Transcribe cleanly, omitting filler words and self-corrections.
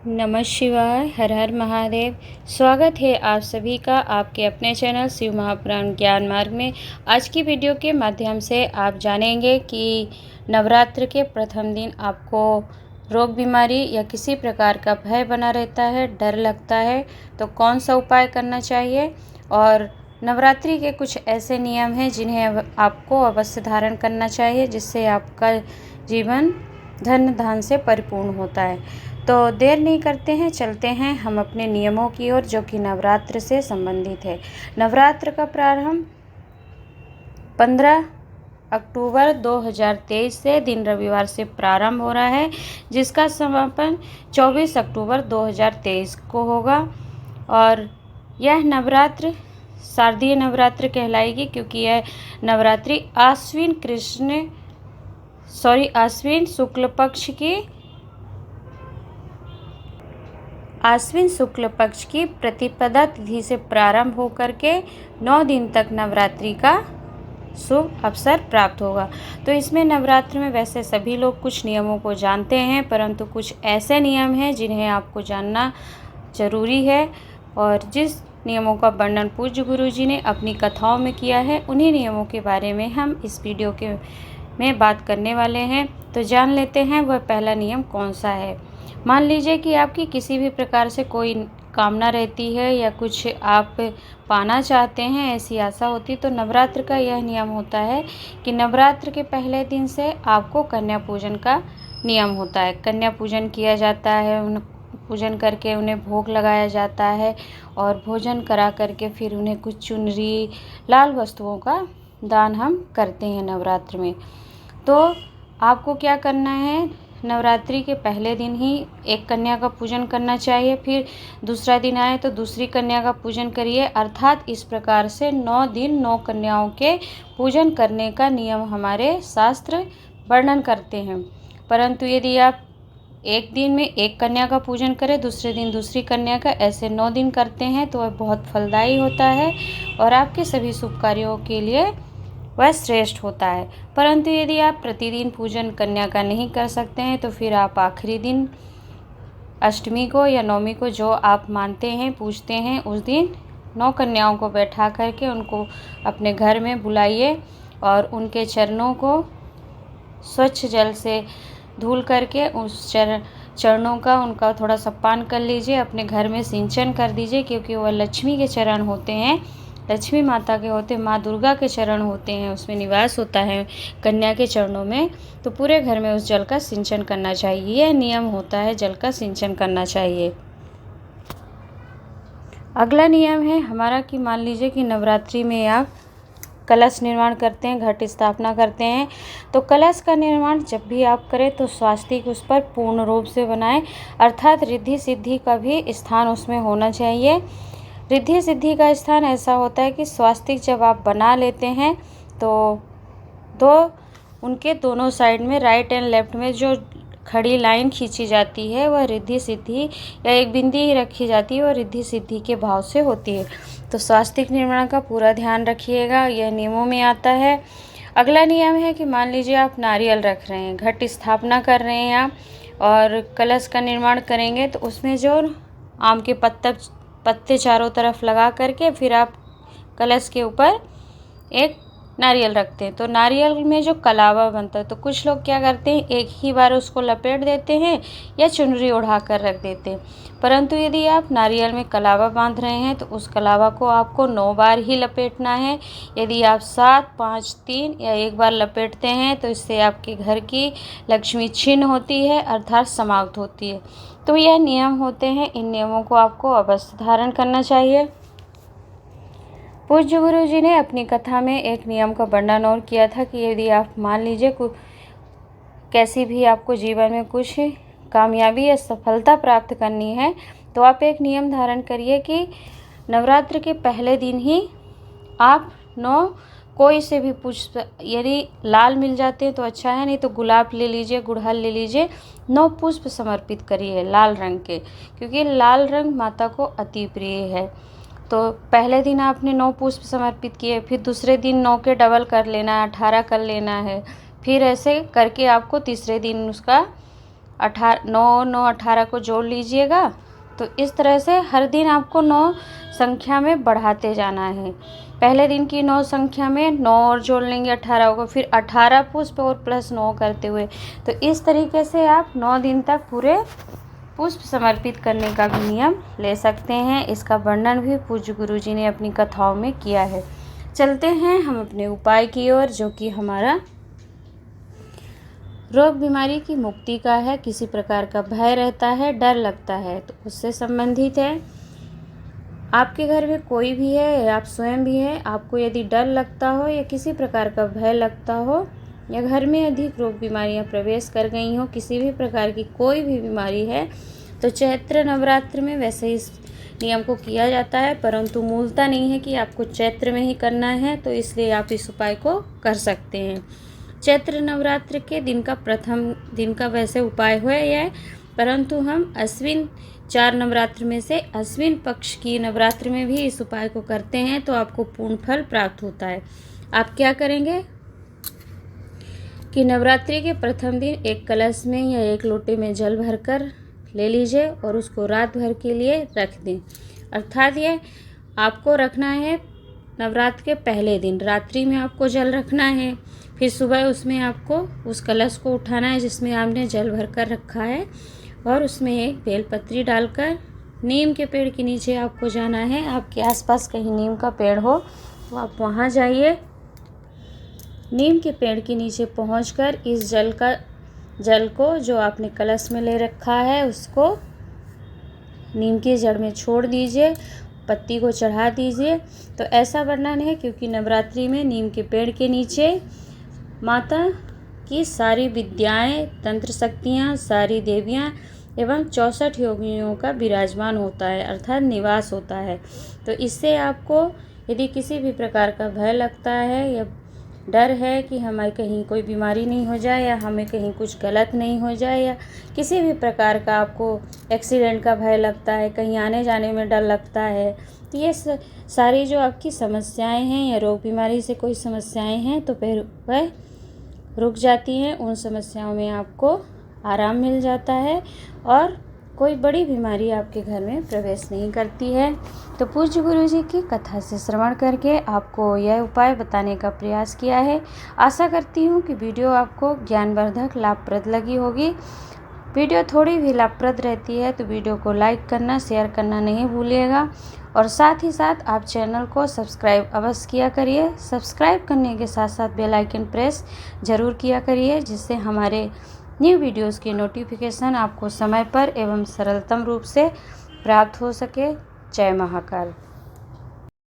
नमः शिवाय। हर हर महादेव। स्वागत है आप सभी का आपके अपने चैनल शिव महापुराण ज्ञान मार्ग में। आज की वीडियो के माध्यम से आप जानेंगे कि नवरात्र के प्रथम दिन आपको रोग बीमारी या किसी प्रकार का भय बना रहता है, डर लगता है, तो कौन सा उपाय करना चाहिए। और नवरात्रि के कुछ ऐसे नियम हैं जिन्हें आपको अवश्य धारण करना चाहिए, जिससे आपका जीवन धन धान से परिपूर्ण होता है। तो देर नहीं करते हैं, चलते हैं हम अपने नियमों की ओर, जो कि नवरात्र से संबंधित है। नवरात्र का प्रारंभ 15 अक्टूबर 2023 से दिन रविवार से प्रारंभ हो रहा है, जिसका समापन 24 अक्टूबर 2023 को होगा। और यह नवरात्र शारदीय नवरात्र कहलाएगी, क्योंकि यह नवरात्रि आश्विन शुक्ल पक्ष की प्रतिपदा तिथि से प्रारंभ होकर के 9 दिन तक नवरात्रि का शुभ अवसर प्राप्त होगा। तो इसमें नवरात्र में वैसे सभी लोग कुछ नियमों को जानते हैं, परंतु कुछ ऐसे नियम हैं जिन्हें आपको जानना जरूरी है। और जिस नियमों का वर्णन पूज्य गुरु जी ने अपनी कथाओं में किया है, उन्हीं नियमों के बारे में हम इस वीडियो में बात करने वाले हैं। तो जान लेते हैं वह पहला नियम कौन सा है। मान लीजिए कि आपकी किसी भी प्रकार से कोई कामना रहती है या कुछ आप पाना चाहते हैं, ऐसी आशा होती, तो नवरात्र का यह नियम होता है कि नवरात्र के पहले दिन से आपको कन्या पूजन का नियम होता है। कन्या पूजन किया जाता है, उन पूजन करके उन्हें भोग लगाया जाता है और भोजन करा करके फिर उन्हें कुछ चुनरी, लाल वस्तुओं का दान हम करते हैं नवरात्र में। तो आपको क्या करना है, नवरात्रि के पहले दिन ही एक कन्या का पूजन करना चाहिए, फिर दूसरा दिन आए तो दूसरी कन्या का पूजन करिए। अर्थात इस प्रकार से 9 दिन 9 कन्याओं के पूजन करने का नियम हमारे शास्त्र वर्णन करते हैं। परंतु यदि आप एक दिन में एक कन्या का पूजन करें, दूसरे दिन दूसरी कन्या का, ऐसे 9 दिन करते हैं, तो वह बहुत फलदायी होता है और आपके सभी शुभ कार्यों के लिए वह श्रेष्ठ होता है। परंतु यदि आप प्रतिदिन पूजन कन्या का नहीं कर सकते हैं, तो फिर आप आखिरी दिन अष्टमी को या नवमी को, जो आप मानते हैं पूजते हैं, उस दिन 9 कन्याओं को बैठा करके उनको अपने घर में बुलाइए और उनके चरणों को स्वच्छ जल से धुल करके उस चरणों का उनका थोड़ा सा पान कर लीजिए, अपने घर में सिंचन कर दीजिए, क्योंकि वह लक्ष्मी के चरण होते हैं, लक्ष्मी माता के होते हैं, माँ दुर्गा के चरण होते हैं, उसमें निवास होता है कन्या के चरणों में। तो पूरे घर में उस जल का सिंचन करना चाहिए। यह नियम होता है, जल का सिंचन करना चाहिए। अगला नियम है हमारा कि मान लीजिए कि नवरात्रि में आप कलश निर्माण करते हैं, घट स्थापना करते हैं, तो कलश का निर्माण जब भी आप करें तो स्वास्तिक उस पर पूर्ण रूप से बनाएं, अर्थात रिद्धि सिद्धि का भी स्थान उसमें होना चाहिए। रिद्धि सिद्धि का स्थान ऐसा होता है कि स्वास्तिक जब आप बना लेते हैं तो उनके दोनों साइड में राइट एंड लेफ्ट में जो खड़ी लाइन खींची जाती है, वह रिद्धि सिद्धि, या एक बिंदी रखी जाती है, वह रिद्धि सिद्धि के भाव से होती है। तो स्वास्तिक निर्माण का पूरा ध्यान रखिएगा, यह नियमों में आता है। अगला नियम है कि मान लीजिए आप नारियल रख रहे हैं, घट स्थापना कर रहे हैं आप और कलश का निर्माण करेंगे, तो उसमें जो आम के पत्ते चारों तरफ लगा करके फिर आप कलश के ऊपर एक नारियल रखते हैं। तो नारियल में जो कलावा बनता है, तो कुछ लोग क्या करते हैं, एक ही बार उसको लपेट देते हैं या चुनरी ओढ़ा कर रख देते हैं। परंतु यदि आप नारियल में कलावा बांध रहे हैं, तो उस कलावा को आपको 9 बार ही लपेटना है। यदि आप 7, 5, 3 या 1 बार लपेटते हैं, तो इससे आपके घर की लक्ष्मी छिन्न होती है, अर्थात समाप्त होती है। तो यह नियम होते हैं, इन नियमों को आपको अवश्य धारण करना चाहिए। पूज्य गुरु जी ने अपनी कथा में एक नियम का वर्णन और किया था कि यदि आप मान लीजिए कैसी भी आपको जीवन में कुछ कामयाबी या सफलता प्राप्त करनी है, तो आप एक नियम धारण करिए कि नवरात्र के पहले दिन ही आप 9 कोई से भी पुष्प, यदि लाल मिल जाते हैं तो अच्छा है, नहीं तो गुलाब ले लीजिए, गुड़हल ले लीजिए, 9 पुष्प समर्पित करिए लाल रंग के, क्योंकि लाल रंग माता को अति प्रिय है। तो पहले दिन आपने 9 पुष्प समर्पित किए, फिर दूसरे दिन 9 के डबल कर लेना है, 18 कर लेना है, फिर ऐसे करके आपको तीसरे दिन उसका 9 9 18 को जोड़ लीजिएगा। तो इस तरह से हर दिन आपको 9 संख्या में बढ़ाते जाना है। पहले दिन की 9 संख्या में 9 और जोड़ लेंगे 18 को, फिर 18 पुष्प और प्लस 9 करते हुए। तो इस तरीके से आप 9 दिन तक पूरे पुष्प समर्पित करने का भी नियम ले सकते हैं। इसका वर्णन भी पूज्य गुरुजी ने अपनी कथाओं में किया है। चलते हैं हम अपने उपाय की ओर, जो कि हमारा रोग बीमारी की मुक्ति का है। किसी प्रकार का भय रहता है, डर लगता है, तो उससे संबंधित है। आपके घर में कोई भी है या आप स्वयं भी है, आपको यदि डर लगता हो या किसी प्रकार का भय लगता हो या घर में अधिक रोग बीमारियां प्रवेश कर गई हो, किसी भी प्रकार की कोई भी बीमारी है, तो चैत्र नवरात्र में वैसे इस नियम को किया जाता है, परंतु मूलता नहीं है कि आपको चैत्र में ही करना है, तो इसलिए आप इस उपाय को कर सकते हैं। चैत्र नवरात्र के दिन का प्रथम दिन का वैसे उपाय है यह, परंतु हम अश्विन 4 नवरात्र में से अश्विन पक्ष की नवरात्र में भी इस उपाय को करते हैं, तो आपको पूर्ण फल प्राप्त होता है। आप क्या करेंगे कि नवरात्रि के प्रथम दिन एक कलश में या एक लोटे में जल भरकर ले लीजिए और उसको रात भर के लिए रख दें। अर्थात ये आपको रखना है नवरात्र के पहले दिन रात्रि में आपको जल रखना है, फिर सुबह उसमें आपको उस कलश को उठाना है जिसमें आपने जल भर कर रखा है, और उसमें एक बेलपत्री डालकर नीम के पेड़ के नीचे आपको जाना है। आपके आसपास कहीं नीम का पेड़ हो तो आप वहाँ जाइए। नीम के पेड़ के नीचे पहुंचकर इस जल को जो आपने कलश में ले रखा है उसको नीम की जड़ में छोड़ दीजिए, पत्ती को चढ़ा दीजिए। तो ऐसा वर्णन है क्योंकि नवरात्रि में नीम के पेड़ के नीचे माता की सारी विद्याएं, तंत्र शक्तियाँ, सारी देवियाँ एवं 64 योगियों का विराजमान होता है, अर्थात निवास होता है। तो इससे आपको यदि किसी भी प्रकार का भय लगता है या डर है कि हमें कहीं कोई बीमारी नहीं हो जाए या हमें कहीं कुछ गलत नहीं हो जाए या किसी भी प्रकार का आपको एक्सीडेंट का भय लगता है, कहीं आने जाने में डर लगता है, तो ये सारी जो आपकी समस्याएं हैं या रोग बीमारी से कोई समस्याएं हैं तो फिर वह रुक जाती हैं। उन समस्याओं में आपको आराम मिल जाता है और कोई बड़ी बीमारी आपके घर में प्रवेश नहीं करती है। तो पूज्य गुरु जी की कथा से श्रवण करके आपको यह उपाय बताने का प्रयास किया है। आशा करती हूँ कि वीडियो आपको ज्ञानवर्धक, लाभप्रद लगी होगी। वीडियो थोड़ी भी लाभप्रद रहती है तो वीडियो को लाइक करना, शेयर करना नहीं भूलिएगा, और साथ ही साथ आप चैनल को सब्सक्राइब अवश्य किया करिए। सब्सक्राइब करने के साथ साथ बेल आइकन प्रेस ज़रूर किया करिए, जिससे हमारे न्यू वीडियोस की नोटिफिकेशन आपको समय पर एवं सरलतम रूप से प्राप्त हो सके। जय महाकाल।